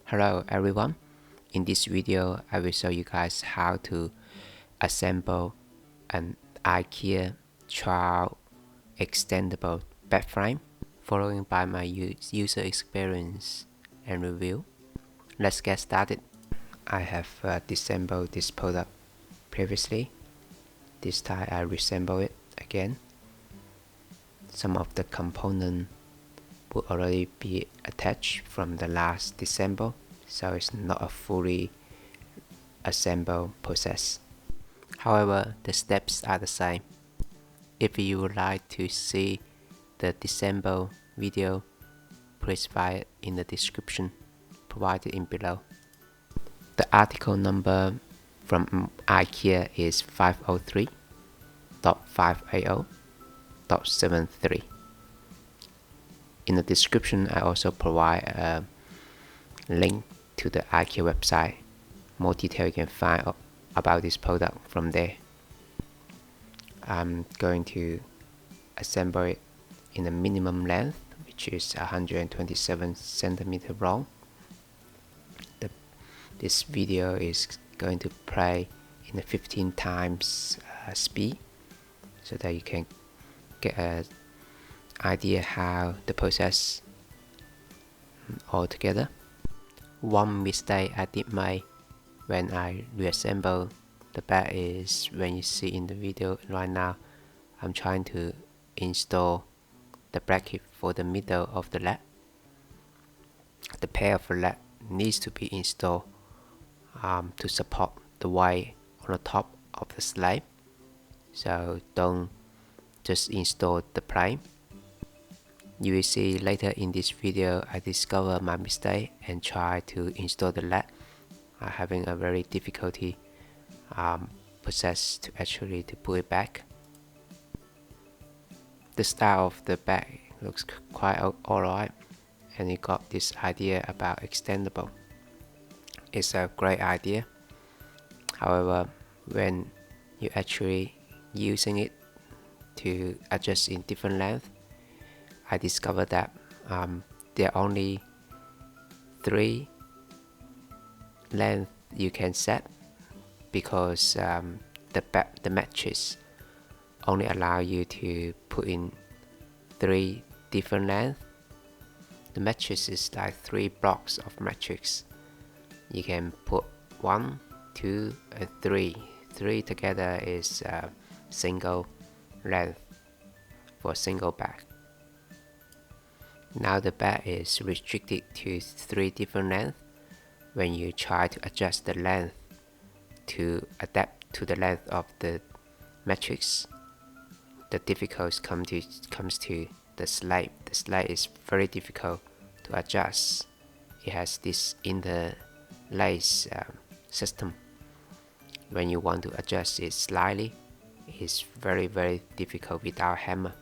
Hello everyone, in this video I will show you guys how to assemble an IKEA trial extendable bed frame, following by my user experience and review. Let's get started. I have disassembled this product previously. This time I reassemble it again. Some of the components will already be attached from the last disassemble, so it's not a fully assembled process. However, the steps are the same. If you would like to see the disassemble video, please find it in the description provided in below. The article number from IKEA is 503.580.73. In the description, I also provide a link to the IKEA website. More detail you can find about this product from there. I'm going to assemble it in the minimum length, which is 127 centimeters long. This video is going to play in the 15 times speed, so that you can get an idea how the process all together. One mistake I did make when I reassemble the bed is when you see in the video right now, I'm trying to install the bracket for the middle of the leg. The pair of leg needs to be installed to support the weight on the top of the slab. So don't just install the plane. You will see later in this video I discover my mistake and try to install the leg, having a very difficulty process to actually put it back. The style of the bag looks quite alright, and you got this idea about extendable. It's a great idea. However, when you actually using it to adjust in different length, I discovered that there are only 3 lengths you can set, because the mattress only allow you to put in 3 different lengths. The mattress is like 3 blocks of mattress. You can put 1, 2, and 3. 3 together is single length for a single bed. Now the bed is restricted to 3 different lengths. When you try to adjust the length to adapt to the length of the mattress, the difficulty comes to the slab. The slab is very difficult to adjust. It has this interlace system. When you want to adjust it slightly, it's very difficult without hammer.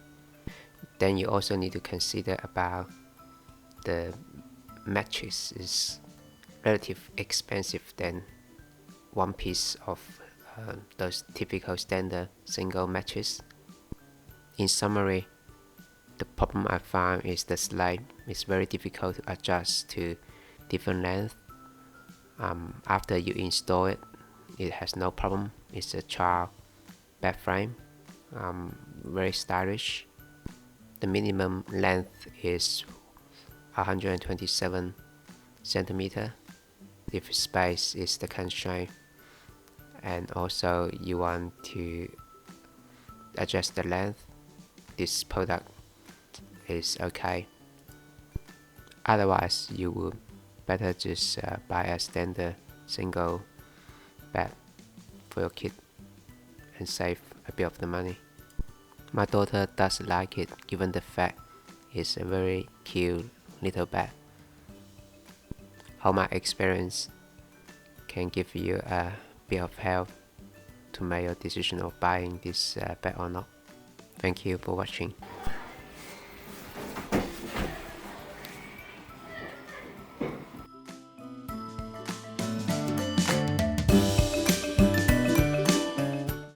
Then you also need to consider about the mattress is relatively expensive than one piece of those typical standard single mattress. In summary, the problem I found is the slab is very difficult to adjust to different lengths. After you install it, it has no problem. It's a child bed frame, very stylish. The minimum length is 127 centimeters. If space is the constraint, and also you want to adjust the length, this product is okay. Otherwise, you would better just buy a standard single bed for your kid and save a bit of the money. My daughter does like it, given the fact it's a very cute little bed. Hope my experience can give you a bit of help to make your decision of buying this bed or not. Thank you for watching.